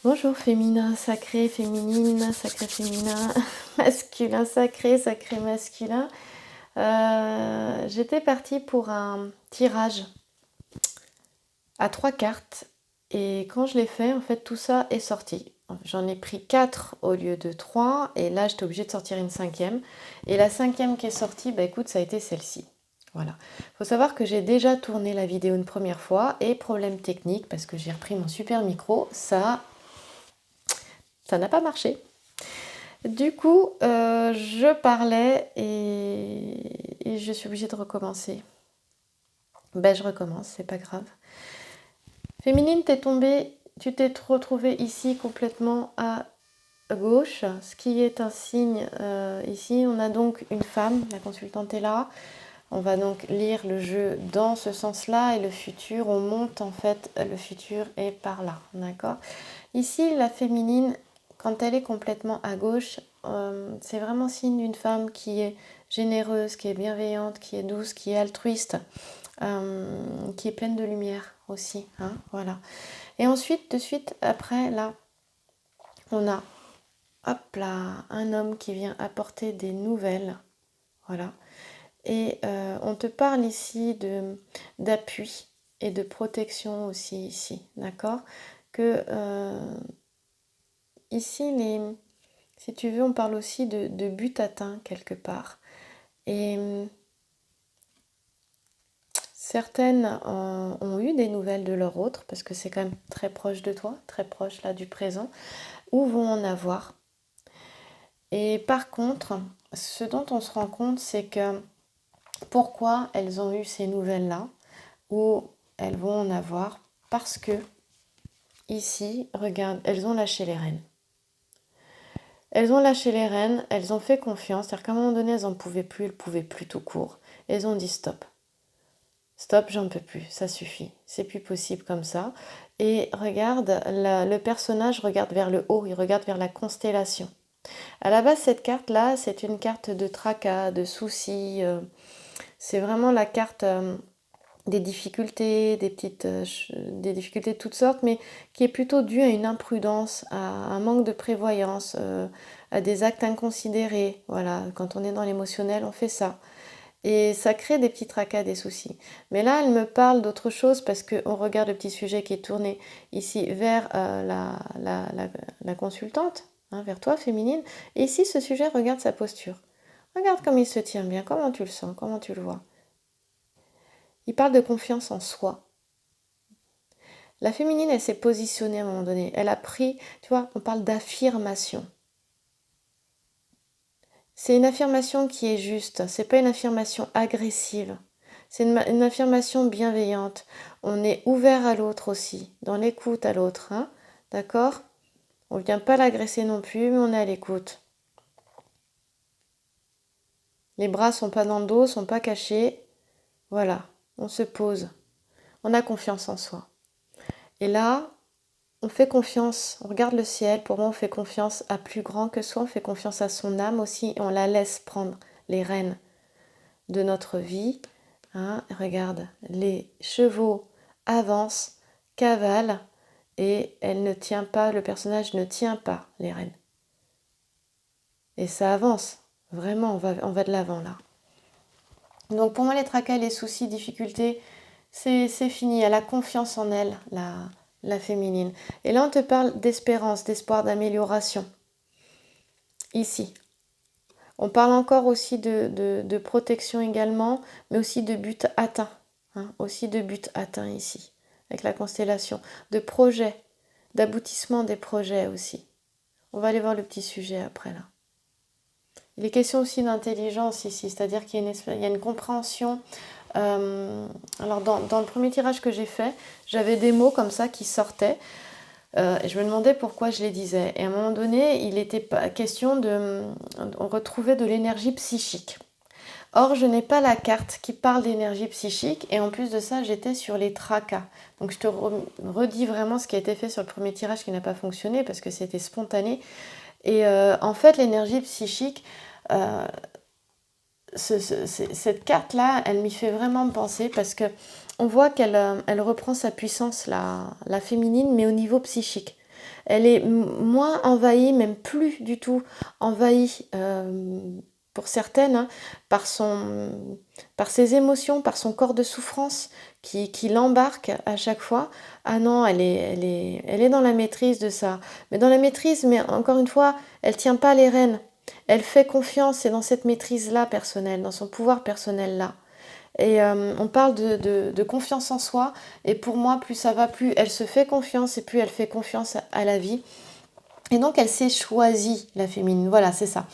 Bonjour féminin sacré, féminine, sacré féminin, masculin sacré, sacré masculin. J'étais partie pour un tirage à 3 cartes et quand je l'ai fait, en fait tout ça est sorti. J'en ai pris 4 au lieu de 3 et là j'étais obligée de sortir une 5e. Et la 5e qui est sortie, bah écoute, ça a été celle-ci. Voilà. Il faut savoir que j'ai déjà tourné la vidéo une première fois et problème technique parce que j'ai repris mon super micro, ça n'a pas marché. Du coup, je parlais et je suis obligée de recommencer. Ben, je recommence, c'est pas grave. Féminine, t'es tombée, tu t'es retrouvée ici complètement à gauche, ce qui est un signe ici. On a donc une femme, la consultante est là. On va donc lire le jeu dans ce sens-là et le futur, on monte en fait, le futur est par là, d'accord? Ici, la féminine, quand elle est complètement à gauche, c'est vraiment signe d'une femme qui est généreuse, qui est bienveillante, qui est douce, qui est altruiste, qui est pleine de lumière aussi, hein, voilà. Et ensuite, de suite, après, là, on a, hop là, un homme qui vient apporter des nouvelles, voilà. Et on te parle ici d'appui et de protection aussi ici, d'accord? Que ici, si tu veux, on parle aussi de but atteint quelque part. Et certaines ont eu des nouvelles de leur autre, parce que c'est quand même très proche de toi, très proche là du présent, ou vont en avoir. Et par contre, ce dont on se rend compte, c'est que pourquoi elles ont eu ces nouvelles-là, ou elles vont en avoir, parce que ici, regarde, elles ont lâché les rênes. Elles ont lâché les rênes, elles ont fait confiance, c'est-à-dire qu'à un moment donné, elles n'en pouvaient plus tout court. Elles ont dit stop. Stop, j'en peux plus, ça suffit. C'est plus possible comme ça. Et regarde, le personnage regarde vers le haut, il regarde vers la constellation. À la base, cette carte-là, c'est une carte de tracas, de soucis. C'est vraiment la carte des difficultés, des difficultés de toutes sortes, mais qui est plutôt due à une imprudence, à un manque de prévoyance, à des actes inconsidérés. Voilà, quand on est dans l'émotionnel, on fait ça. Et ça crée des petits tracas, des soucis. Mais là, elle me parle d'autre chose parce qu'on regarde le petit sujet qui est tourné ici vers la consultante, hein, vers toi, féminine. Et ici, ce sujet regarde sa posture. Regarde comme il se tient bien, comment tu le sens, comment tu le vois. Il parle de confiance en soi. La féminine, elle s'est positionnée à un moment donné. Elle a pris, tu vois, on parle d'affirmation. C'est une affirmation qui est juste, c'est pas une affirmation agressive. C'est une affirmation bienveillante. On est ouvert à l'autre aussi, dans l'écoute à l'autre, hein, d'accord? On ne vient pas l'agresser non plus, mais on est à l'écoute. Les bras sont pas dans le dos, sont pas cachés. Voilà, on se pose. On a confiance en soi. Et là, on fait confiance, on regarde le ciel, pour moi on fait confiance à plus grand que soi, on fait confiance à son âme aussi, et on la laisse prendre les rênes de notre vie. Hein, regarde, les chevaux avancent, cavalent, et elle ne tient pas, le personnage ne tient pas les rênes. Et ça avance, vraiment, on va de l'avant là. Donc pour moi les tracas, les soucis, difficultés, c'est fini, elle a confiance en elle, la féminine. Et là on te parle d'espérance, d'espoir, d'amélioration. Ici. On parle encore aussi de protection également, mais aussi de but atteint. Hein, aussi de but atteint ici, avec la constellation. De projets, d'aboutissement des projets aussi. On va aller voir le petit sujet après là. Il est question aussi d'intelligence ici, c'est-à-dire qu'il y a une compréhension. Alors dans le premier tirage que j'ai fait, j'avais des mots comme ça qui sortaient. Et je me demandais pourquoi je les disais. Et à un moment donné, il était question on retrouvait de l'énergie psychique. Or, je n'ai pas la carte qui parle d'énergie psychique. Et en plus de ça, j'étais sur les tracas. Donc, je te redis vraiment ce qui a été fait sur le premier tirage qui n'a pas fonctionné parce que c'était spontané. Et en fait, l'énergie psychique, cette carte-là, elle m'y fait vraiment penser parce que on voit qu'elle reprend sa puissance, la féminine, mais au niveau psychique. Elle est moins envahie, même plus du tout envahie, pour certaines, hein, par ses émotions, par son corps de souffrance qui l'embarque à chaque fois. Ah non, elle est dans la maîtrise de ça. Mais dans la maîtrise, mais encore une fois, elle tient pas les rênes. Elle fait confiance, c'est dans cette maîtrise-là personnelle, dans son pouvoir personnel-là. Et on parle de confiance en soi. Et pour moi, plus ça va, plus elle se fait confiance et plus elle fait confiance à la vie. Et donc, elle s'est choisie, la féminine. Voilà, c'est ça.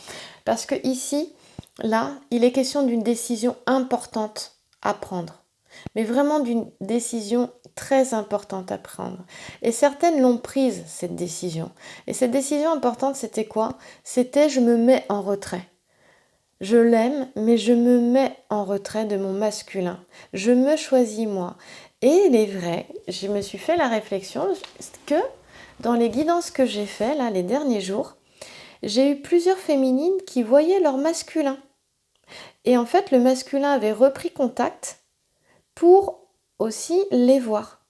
Parce que ici, là, il est question d'une décision importante à prendre. Mais vraiment d'une décision très importante à prendre. Et certaines l'ont prise, cette décision. Et cette décision importante, c'était quoi? C'était je me mets en retrait. Je l'aime, mais je me mets en retrait de mon masculin. Je me choisis moi. Et il est vrai, je me suis fait la réflexion que dans les guidances que j'ai fait là les derniers jours, j'ai eu plusieurs féminines qui voyaient leur masculin. Et en fait, le masculin avait repris contact pour aussi les voir.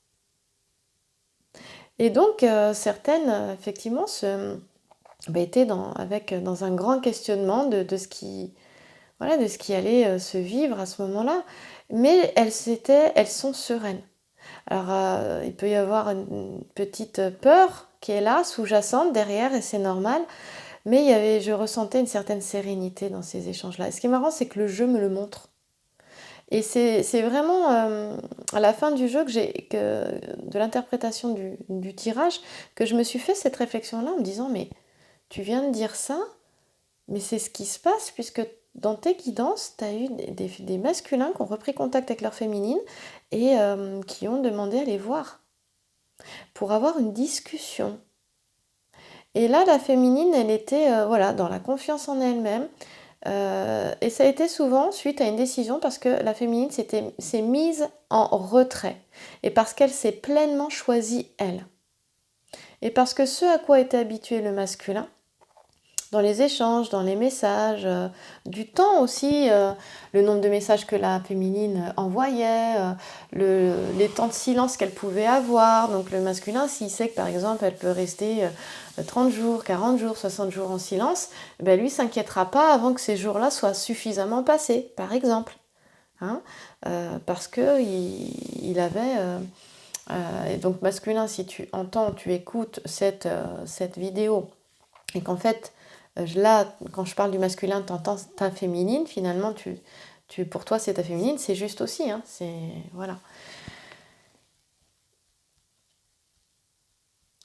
Et donc, certaines, effectivement, étaient dans un grand questionnement de ce qui allait se vivre à ce moment-là. Mais elles sont sereines. Alors, il peut y avoir une petite peur qui est là, sous-jacente, derrière, et c'est normal. Mais je ressentais une certaine sérénité dans ces échanges-là. Et ce qui est marrant, c'est que le jeu me le montre. Et c'est vraiment à la fin du jeu, de l'interprétation du tirage, que je me suis fait cette réflexion-là en me disant, mais tu viens de dire ça, mais c'est ce qui se passe, puisque dans tes guidances, tu as eu des masculins qui ont repris contact avec leur féminine et qui ont demandé à les voir pour avoir une discussion. Et là, la féminine, elle était dans la confiance en elle-même. Et ça a été souvent suite à une décision parce que la féminine s'est mise en retrait. Et parce qu'elle s'est pleinement choisie elle. Et parce que ce à quoi était habitué le masculin, dans les échanges, dans les messages, du temps aussi, le nombre de messages que la féminine envoyait, les temps de silence qu'elle pouvait avoir. Donc le masculin, s'il sait que par exemple elle peut rester 30 jours, 40 jours, 60 jours en silence, ben lui ne s'inquiétera pas avant que ces jours-là soient suffisamment passés, par exemple. Hein, parce qu'il avait... et donc masculin, si tu entends, tu écoutes cette vidéo, et qu'en fait, là, quand je parle du masculin, tu entends ta féminine, finalement, pour toi, c'est ta féminine, c'est juste aussi. Hein, voilà.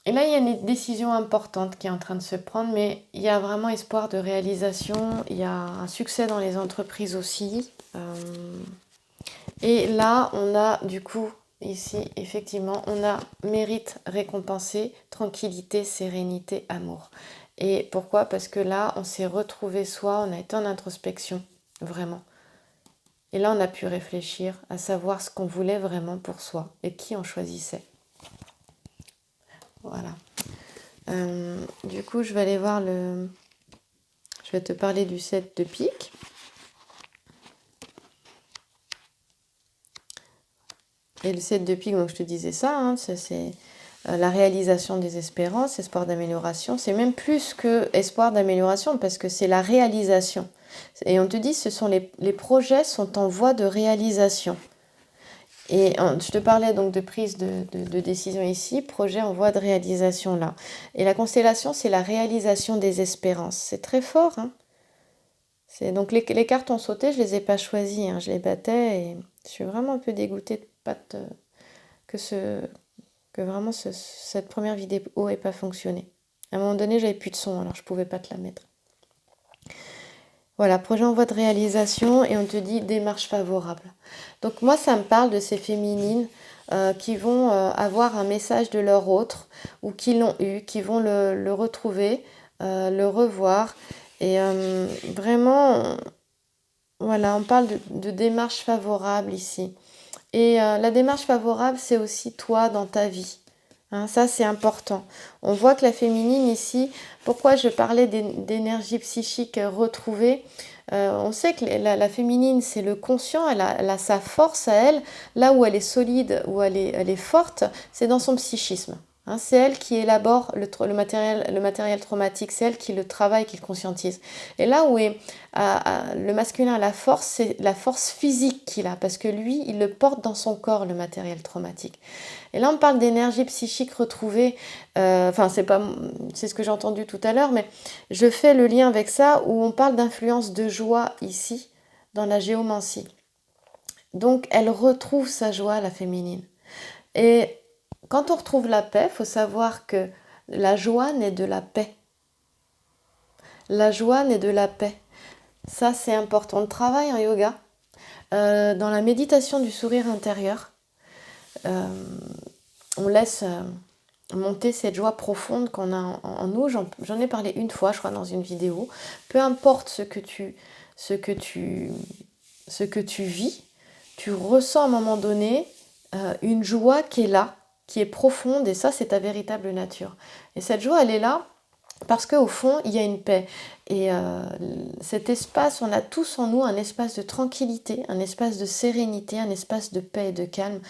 Et là, il y a une décision importante qui est en train de se prendre, mais il y a vraiment espoir de réalisation, il y a un succès dans les entreprises aussi. Et là, on a du coup, ici, effectivement, on a mérite récompensé, tranquillité, sérénité, amour. Et pourquoi? Parce que là, on s'est retrouvé soi, on a été en introspection, vraiment. Et là, on a pu réfléchir à savoir ce qu'on voulait vraiment pour soi et qui on choisissait. Voilà. Du coup, je vais aller voir je vais te parler du 7 de pique. Et le 7 de pique, donc je te disais ça, hein, c'est la réalisation des espérances, espoir d'amélioration. C'est même plus que espoir d'amélioration parce que c'est la réalisation. Et on te dit, les projets sont en voie de réalisation. Et je te parlais donc de prise de décision ici, projet en voie de réalisation là. Et la constellation, c'est la réalisation des espérances. C'est très fort. Hein, donc les cartes ont sauté, je ne les ai pas choisies, hein, je les battais et je suis vraiment un peu dégoûtée que vraiment cette première vidéo n'ait pas fonctionné. À un moment donné, j'avais plus de son, alors je ne pouvais pas te la mettre. Voilà, projet en voie de réalisation et on te dit démarche favorable. Donc moi, ça me parle de ces féminines qui vont avoir un message de leur autre ou qui l'ont eu, qui vont le retrouver, le revoir. Et vraiment, voilà, on parle de démarche favorable ici. Et la démarche favorable, c'est aussi toi dans ta vie. Hein, ça, c'est important. On voit que la féminine ici, pourquoi je parlais d'énergie psychique retrouvée, on sait que la féminine, c'est le conscient, elle a sa force à elle. Là où elle est solide, où elle est forte, c'est dans son psychisme. Hein, c'est elle qui élabore le matériel traumatique, c'est elle qui le travaille, qui le conscientise. Et là où est le masculin a la force, c'est la force physique qu'il a, parce que lui, il le porte dans son corps, le matériel traumatique. Et là, on parle d'énergie psychique retrouvée. Enfin, c'est ce que j'ai entendu tout à l'heure, mais je fais le lien avec ça, où on parle d'influence de joie ici, dans la géomancie. Donc, elle retrouve sa joie, la féminine. Et quand on retrouve la paix, il faut savoir que la joie naît de la paix. La joie naît de la paix. Ça, c'est important. On travaille en yoga, dans la méditation du sourire intérieur. On laisse monter cette joie profonde qu'on a en nous. J'en ai parlé une fois, je crois, dans une vidéo. Peu importe ce que tu vis, tu ressens à un moment donné une joie qui est là, qui est profonde, et ça, c'est ta véritable nature. Et cette joie, elle est là parce qu'au fond, il y a une paix. Et cet espace, on a tous en nous un espace de tranquillité, un espace de sérénité, un espace de paix et de calme,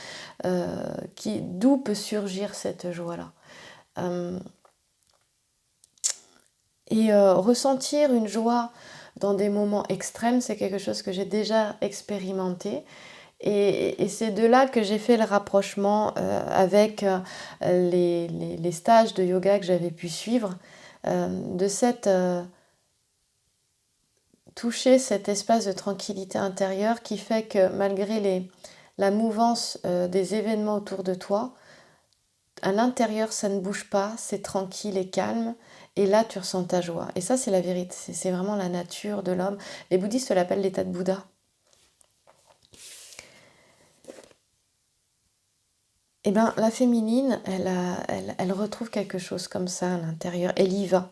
d'où peut surgir cette joie-là. Ressentir une joie dans des moments extrêmes, c'est quelque chose que j'ai déjà expérimenté. Et c'est de là que j'ai fait le rapprochement avec les stages de yoga que j'avais pu suivre, de toucher cet espace de tranquillité intérieure qui fait que malgré la mouvance des événements autour de toi, à l'intérieur ça ne bouge pas, c'est tranquille et calme, et là tu ressens ta joie. Et ça, c'est la vérité, c'est vraiment la nature de l'homme. Les bouddhistes l'appellent l'état de Bouddha. Eh bien, la féminine, elle retrouve quelque chose comme ça à l'intérieur. Elle y va.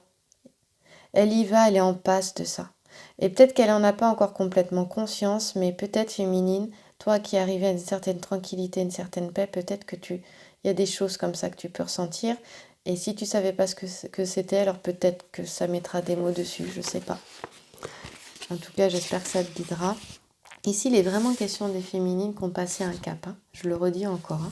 Elle y va, elle est en passe de ça. Et peut-être qu'elle n'en a pas encore complètement conscience, mais peut-être féminine, toi qui arrives à une certaine tranquillité, une certaine paix, peut-être que il y a des choses comme ça que tu peux ressentir. Et si tu savais pas ce que c'était, alors peut-être que ça mettra des mots dessus, je sais pas. En tout cas, j'espère que ça te guidera. Ici, il est vraiment question des féminines qui ont passé un cap. Hein. Je le redis encore. Hein.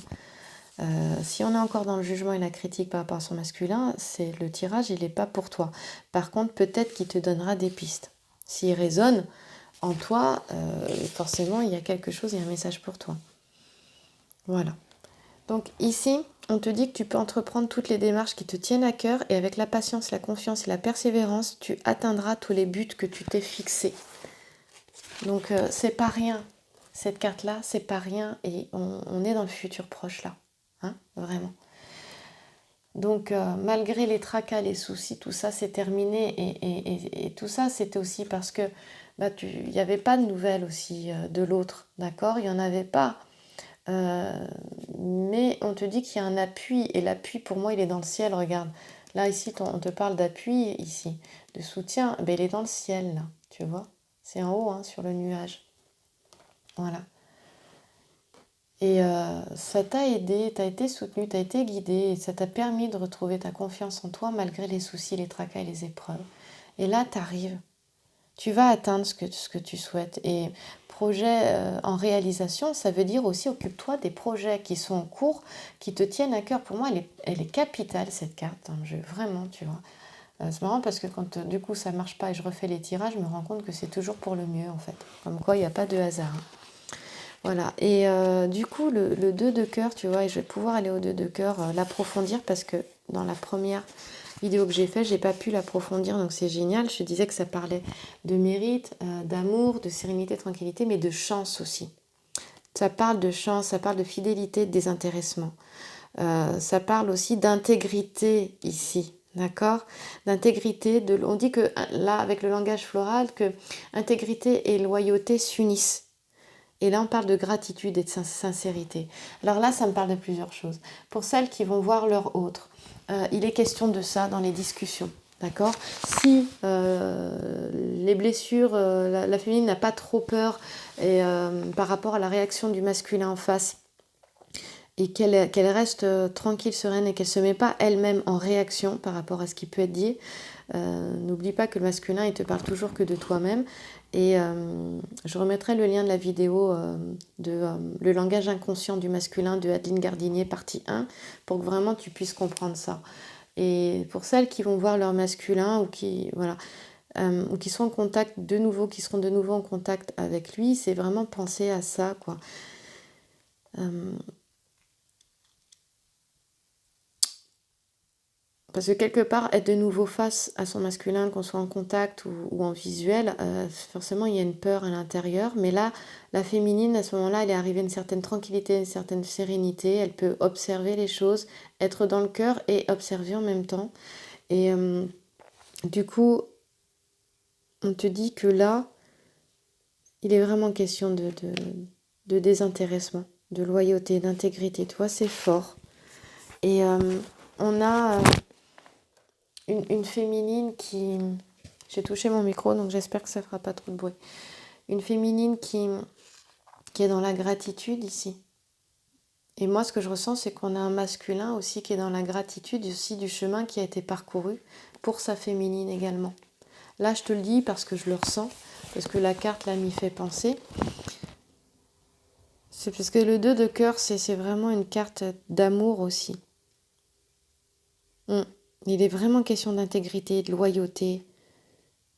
Si on est encore dans le jugement et la critique par rapport à son masculin, le tirage, il n'est pas pour toi. Par contre, peut-être qu'il te donnera des pistes. S'il résonne en toi, forcément, il y a quelque chose, il y a un message pour toi. Voilà. Donc ici, on te dit que tu peux entreprendre toutes les démarches qui te tiennent à cœur, et avec la patience, la confiance et la persévérance, tu atteindras tous les buts que tu t'es fixés. Donc c'est pas rien. Cette carte-là, c'est pas rien, et on est dans le futur proche là. Hein, vraiment. Donc malgré les tracas, les soucis, tout ça c'est terminé, et tout ça c'était aussi parce que il n'y avait pas de nouvelles aussi de l'autre, d'accord? Il n'y en avait pas. Mais on te dit qu'il y a un appui, et l'appui pour moi il est dans le ciel, regarde. Là ici on te parle d'appui ici, de soutien, il est dans le ciel là, tu vois? C'est en haut, hein, sur le nuage. Voilà. Et ça t'a aidé, t'as été soutenu, t'as été guidé, et ça t'a permis de retrouver ta confiance en toi malgré les soucis, les tracas et les épreuves. Et là, t'arrives. Tu vas atteindre ce que tu souhaites. Et projet en réalisation, ça veut dire aussi occupe-toi des projets qui sont en cours, qui te tiennent à cœur. Pour moi, elle est capitale, cette carte, dans le jeu. Vraiment, tu vois. C'est marrant parce que quand du coup ça marche pas et je refais les tirages, je me rends compte que c'est toujours pour le mieux en fait. Comme quoi, il n'y a pas de hasard. Hein. Voilà, et du coup, le 2 de cœur, tu vois, et je vais pouvoir aller au 2 de cœur, l'approfondir, parce que dans la première vidéo que j'ai faite, j'ai pas pu l'approfondir, donc c'est génial. Je te disais que ça parlait de mérite, d'amour, de sérénité, tranquillité, mais de chance aussi. Ça parle de chance, ça parle de fidélité, de désintéressement. Ça parle aussi d'intégrité ici, d'accord? D'intégrité, on dit que là, avec le langage floral, que intégrité et loyauté s'unissent. Et là, on parle de gratitude et de sincérité. Alors là, ça me parle de plusieurs choses. Pour celles qui vont voir leur autre, il est question de ça dans les discussions. D'accord? Si les blessures, la féminine n'a pas trop peur par rapport à la réaction du masculin en face, et qu'elle reste tranquille, sereine et qu'elle ne se met pas elle-même en réaction par rapport à ce qui peut être dit. N'oublie pas que le masculin, il te parle toujours que de toi-même. Et je remettrai le lien de la vidéo de Le langage inconscient du masculin de Adeline Gardinier, partie 1, pour que vraiment tu puisses comprendre ça. Et pour celles qui vont voir leur masculin ou qui, voilà, ou qui sont en contact de nouveau, qui seront de nouveau en contact avec lui, c'est vraiment penser à ça, quoi. Parce que quelque part, être de nouveau face à son masculin, qu'on soit en contact ou en visuel, forcément, il y a une peur à l'intérieur. Mais là, la féminine, à ce moment-là, elle est arrivée à une certaine tranquillité, une certaine sérénité. Elle peut observer les choses, être dans le cœur et observer en même temps. Et du coup, on te dit que là, il est vraiment question de désintéressement, de loyauté, d'intégrité. Tu vois, c'est fort. Et on a une féminine qui... J'ai touché mon micro, donc j'espère que ça ne fera pas trop de bruit. Une féminine qui est dans la gratitude ici. Et moi, ce que je ressens, c'est qu'on a un masculin aussi qui est dans la gratitude aussi du chemin qui a été parcouru pour sa féminine également. Là, je te le dis parce que je le ressens, parce que la carte là m'y fait penser. C'est parce que le 2 de cœur, c'est vraiment une carte d'amour aussi. Il est vraiment question d'intégrité, de loyauté.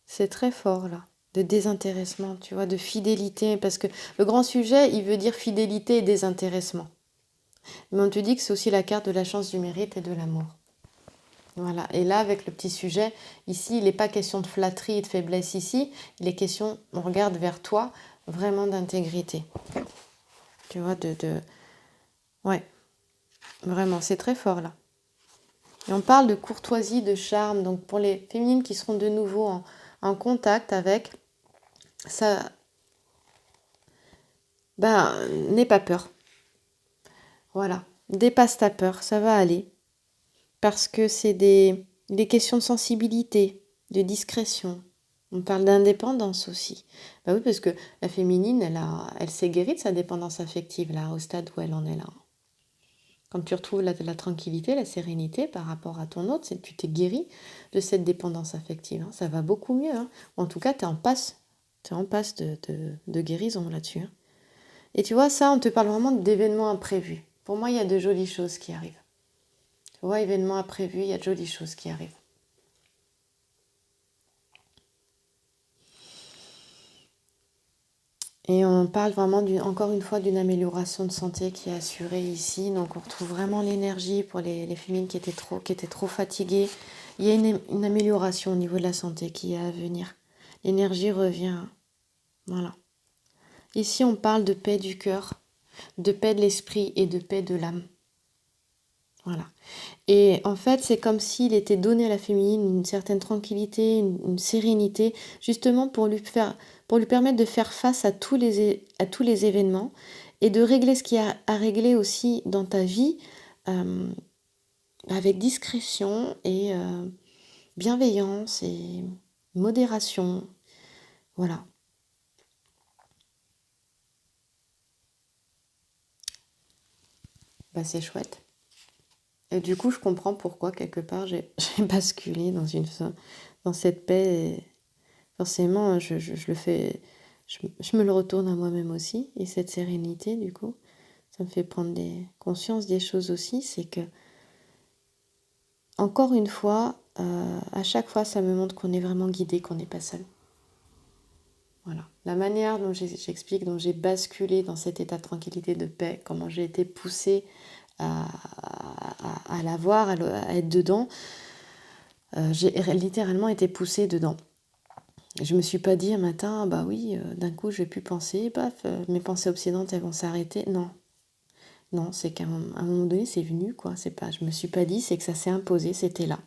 C'est très fort là, de désintéressement, tu vois, de fidélité, parce que le grand sujet, il veut dire fidélité et désintéressement. Mais on te dit que c'est aussi la carte de la chance, du mérite et de l'amour. Voilà, et là avec le petit sujet, ici il n'est pas question de flatterie et de faiblesse ici, il est question, on regarde vers toi, vraiment d'intégrité. Tu vois, Ouais, vraiment, c'est très fort là. Et on parle de courtoisie, de charme, donc pour les féminines qui seront de nouveau en contact avec, ça, n'aie pas peur. Voilà, dépasse ta peur, ça va aller. Parce que c'est des questions de sensibilité, de discrétion. On parle d'indépendance aussi. Bah oui, parce que la féminine, elle s'est guérie de sa dépendance affective, là, au stade où elle en est là. Quand tu retrouves la tranquillité, la sérénité par rapport à ton autre, tu t'es guéri de cette dépendance affective. Hein. Ça va beaucoup mieux. Hein. En tout cas, tu es en passe. Tu es en passe de guérison là-dessus. Hein. Et tu vois, ça, on te parle vraiment d'événements imprévus. Pour moi, il y a de jolies choses qui arrivent. Tu vois, événements imprévus, il y a de jolies choses qui arrivent. Et on parle vraiment, encore une fois, d'une amélioration de santé qui est assurée ici. Donc on retrouve vraiment l'énergie pour les féminines qui étaient trop fatiguées. Il y a une amélioration au niveau de la santé qui est à venir. L'énergie revient. Voilà. Ici, on parle de paix du cœur, de paix de l'esprit et de paix de l'âme. Voilà. Et en fait, c'est comme s'il était donné à la féminine une certaine tranquillité, une sérénité, justement pour lui permettre de faire face à tous les événements et de régler ce qu'il y a à régler aussi dans ta vie avec discrétion et bienveillance et modération. Voilà. C'est chouette. Et du coup, je comprends pourquoi, quelque part, j'ai basculé dans cette paix. Et forcément, je le fais, je me le retourne à moi-même aussi. Et cette sérénité, du coup, ça me fait prendre conscience des choses aussi. C'est que, encore une fois, à chaque fois, ça me montre qu'on est vraiment guidé, qu'on n'est pas seul. Voilà. La manière dont j'explique, dont j'ai basculé dans cet état de tranquillité, de paix, comment j'ai été poussée à l'avoir, à être dedans, j'ai littéralement été poussée dedans. Je me suis pas dit un matin, bah oui, d'un coup je vais plus penser, paf, mes pensées obsédantes elles vont s'arrêter. Non, c'est qu'à un moment donné c'est venu quoi. C'est pas, je me suis pas dit, c'est que ça s'est imposé, c'était là.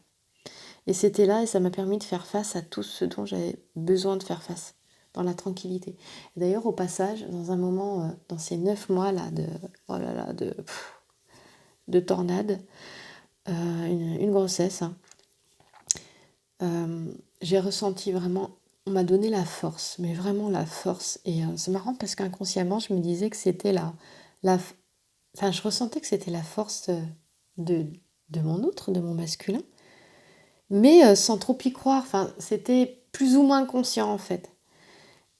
Et c'était là et ça m'a permis de faire face à tout ce dont j'avais besoin de faire face, dans la tranquillité. Et d'ailleurs au passage, dans un moment, dans ces 9 mois là de tornade, une grossesse. J'ai ressenti vraiment, on m'a donné la force, mais vraiment la force. Et c'est marrant parce qu'inconsciemment, je me disais que c'était Enfin, je ressentais que c'était la force de, de mon autre, de mon masculin, mais sans trop y croire. Enfin, c'était plus ou moins conscient en fait.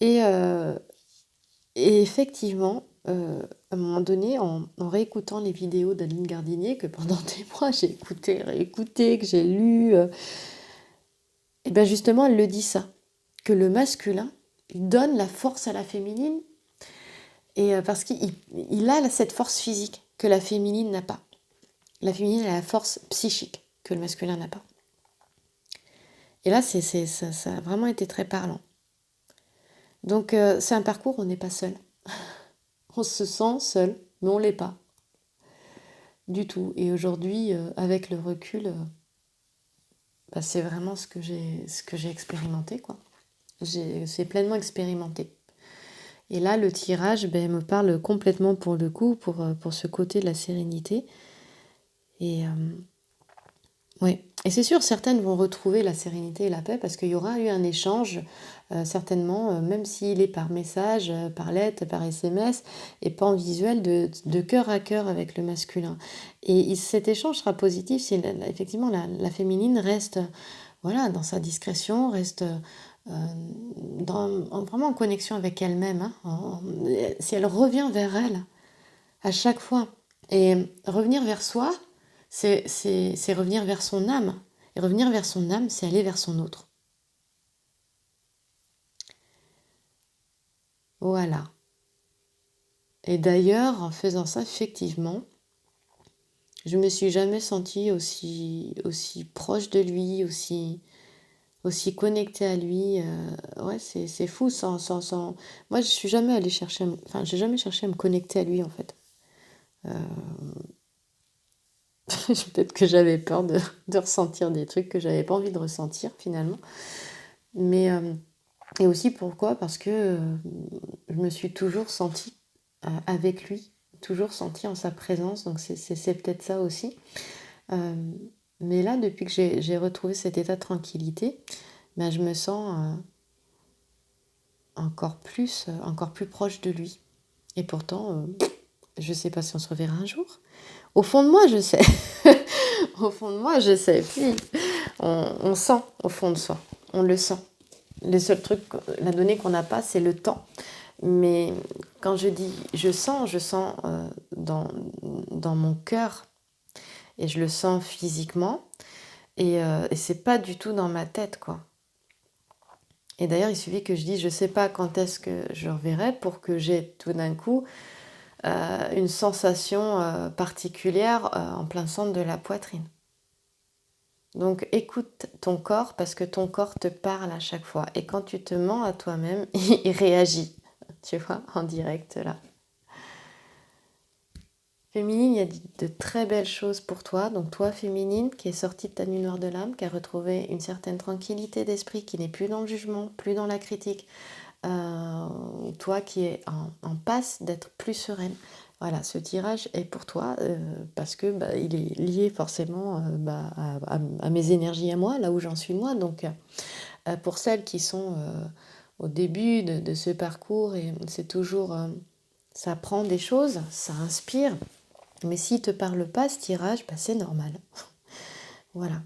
Et, euh, et effectivement, à un moment donné, en réécoutant les vidéos d'Aline Gardinier, que pendant des mois j'ai écouté, réécouté, que j'ai lu, et bien justement, elle le dit ça, que le masculin, il donne la force à la féminine, et parce qu'il a cette force physique que la féminine n'a pas. La féminine a la force psychique que le masculin n'a pas. Et là, ça a vraiment été très parlant. Donc, c'est un parcours où on n'est pas seul. On se sent seul, mais on ne l'est pas du tout. Et aujourd'hui, avec le recul, bah, c'est vraiment ce que j'ai expérimenté, quoi. C'est pleinement expérimenté. Et là, le tirage me parle complètement pour le coup, pour ce côté de la sérénité. Et oui. Et c'est sûr, certaines vont retrouver la sérénité et la paix parce qu'il y aura eu un échange, certainement, même s'il est par message, par lettre, par SMS, et pas en visuel, de cœur à cœur avec le masculin. Et cet échange sera positif si effectivement la féminine reste voilà, dans sa discrétion, reste vraiment en connexion avec elle-même, hein, si elle revient vers elle à chaque fois. Et revenir vers soi, c'est revenir vers son âme. Et revenir vers son âme, c'est aller vers son autre. Voilà. Et d'ailleurs, en faisant ça, effectivement, je me suis jamais sentie aussi proche de lui, aussi connectée à lui. Ouais, c'est fou. Moi, je suis jamais allée chercher, enfin, j'ai jamais cherché à me connecter à lui, en fait. Peut-être que j'avais peur de ressentir des trucs que j'avais pas envie de ressentir, finalement. Mais, et aussi pourquoi? Parce que je me suis toujours sentie avec lui, toujours sentie en sa présence, donc c'est peut-être ça aussi. Euh, mais là, depuis que j'ai retrouvé cet état de tranquillité, ben, je me sens encore plus proche de lui. Et pourtant, je sais pas si on se reverra un jour. Au fond de moi, je sais. Au fond de moi, je sais. Puis, on sent au fond de soi. On le sent. Le seul truc, la donnée qu'on n'a pas, c'est le temps. Mais quand je dis je sens dans mon cœur et je le sens physiquement et c'est pas du tout dans ma tête, quoi. Et d'ailleurs, il suffit que je dise je sais pas quand est-ce que je reverrai pour que j'ai tout d'un coup une sensation particulière en plein centre de la poitrine. Donc écoute ton corps parce que ton corps te parle à chaque fois. Et quand tu te mens à toi-même, il réagit, tu vois, en direct là. Féminine, il y a de très belles choses pour toi. Donc toi, féminine, qui est sortie de ta nuit noire de l'âme, qui a retrouvé une certaine tranquillité d'esprit, qui n'est plus dans le jugement, plus dans la critique. Toi qui es en passe d'être plus sereine. Voilà, ce tirage est pour toi parce que il est lié forcément à mes énergies à moi, là où j'en suis moi. Donc pour celles qui sont au début de ce parcours, et c'est toujours, ça prend des choses, ça inspire. Mais s'il ne te parle pas, ce tirage, c'est normal. Voilà.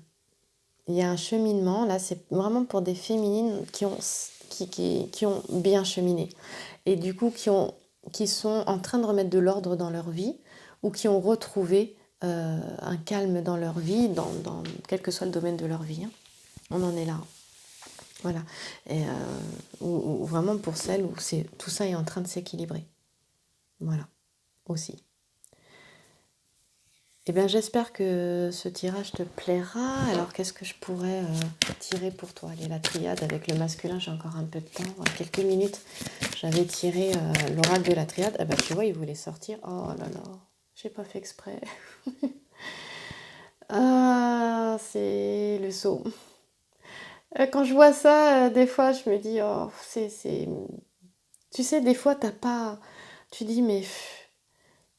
Il y a un cheminement, là, c'est vraiment pour des féminines qui ont bien cheminé. Et du coup, qui sont en train de remettre de l'ordre dans leur vie ou qui ont retrouvé un calme dans leur vie, dans quel que soit le domaine de leur vie. Hein. On en est là. Voilà. Et, ou vraiment pour celles où tout ça est en train de s'équilibrer. Voilà. Aussi. Eh bien, j'espère que ce tirage te plaira. Alors, qu'est-ce que je pourrais tirer pour toi? Allez, la triade avec le masculin, j'ai encore un peu de temps. En quelques minutes, j'avais tiré l'oracle de la triade. Ah bah, tu vois, il voulait sortir. Oh là là, j'ai pas fait exprès. Ah, c'est le saut. Quand je vois ça, des fois, je me dis, oh, c'est... Tu sais, des fois, t'as pas... Tu dis, mais...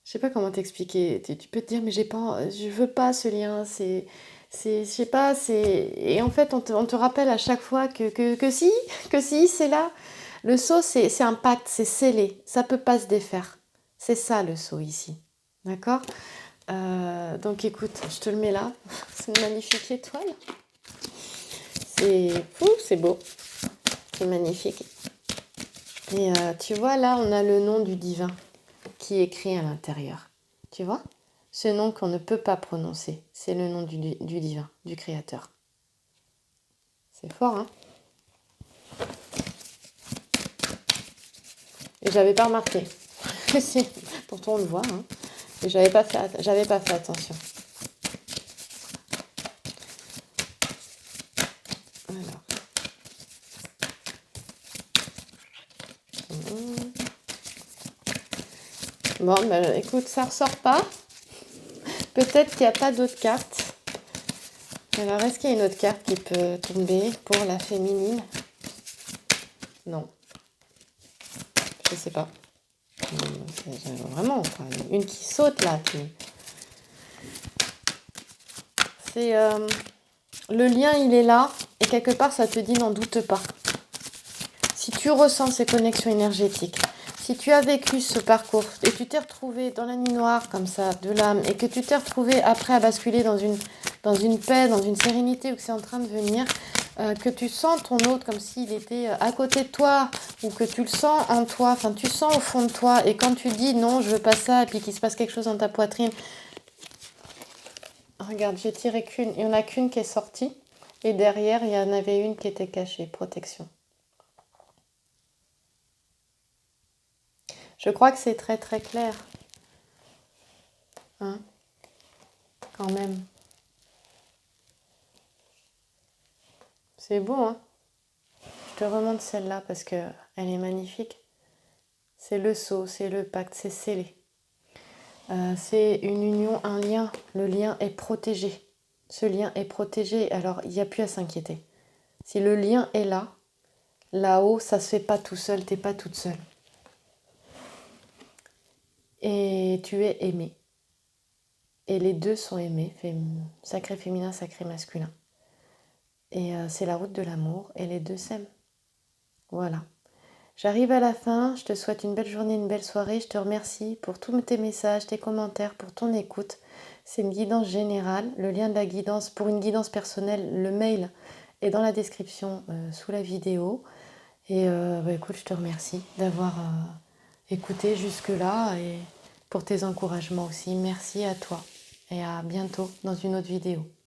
Je sais pas comment t'expliquer. Tu peux te dire, mais je veux pas ce lien. Je sais pas, c'est. Et en fait, on te rappelle à chaque fois que si, c'est là. Le sceau, c'est un pacte, c'est scellé. Ça peut pas se défaire. C'est ça le sceau ici. D'accord? Donc écoute, je te le mets là. C'est une magnifique étoile. C'est fou, c'est beau. C'est magnifique. Et tu vois, là, on a le nom du divin qui est écrit à l'intérieur. Tu vois? Ce nom qu'on ne peut pas prononcer, c'est le nom du divin, du créateur. C'est fort, hein? Et j'avais pas remarqué. Pourtant, on le voit, hein? Et j'avais pas fait attention. Alors. Bon, ben écoute, ça ressort pas. Peut-être qu'il n'y a pas d'autres cartes. Alors, est-ce qu'il y a une autre carte qui peut tomber pour la féminine? Non. Je sais pas. C'est vraiment une qui saute là. C'est le lien, il est là et quelque part ça te dit n'en doute pas. Si tu ressens ces connexions énergétiques, si tu as vécu ce parcours et tu t'es retrouvé dans la nuit noire comme ça de l'âme et que tu t'es retrouvé après à basculer dans une paix, dans une sérénité ou que c'est en train de venir, que tu sens ton autre comme s'il était à côté de toi ou que tu le sens en toi, enfin tu sens au fond de toi et quand tu dis non je veux pas ça et puis qu'il se passe quelque chose dans ta poitrine, regarde j'ai tiré qu'une, il n'y en a qu'une qui est sortie et derrière il y en avait une qui était cachée, protection. Je crois que c'est très très clair, hein, quand même. C'est beau, hein. Je te remonte celle-là parce que elle est magnifique. C'est le sceau, c'est le pacte, c'est scellé. C'est une union, un lien. Le lien est protégé. Ce lien est protégé, alors il n'y a plus à s'inquiéter. Si le lien est là, là-haut, ça se fait pas tout seul, t'es pas toute seule. Et tu es aimé. Et les deux sont aimés, sacré féminin, sacré masculin. Et c'est la route de l'amour, et les deux s'aiment. Voilà. J'arrive à la fin, je te souhaite une belle journée, une belle soirée, je te remercie pour tous tes messages, tes commentaires, pour ton écoute. C'est une guidance générale, le lien de la guidance, pour une guidance personnelle, le mail est dans la description sous la vidéo. Et écoute, je te remercie d'avoir écouté jusque-là et pour tes encouragements aussi. Merci à toi et à bientôt dans une autre vidéo.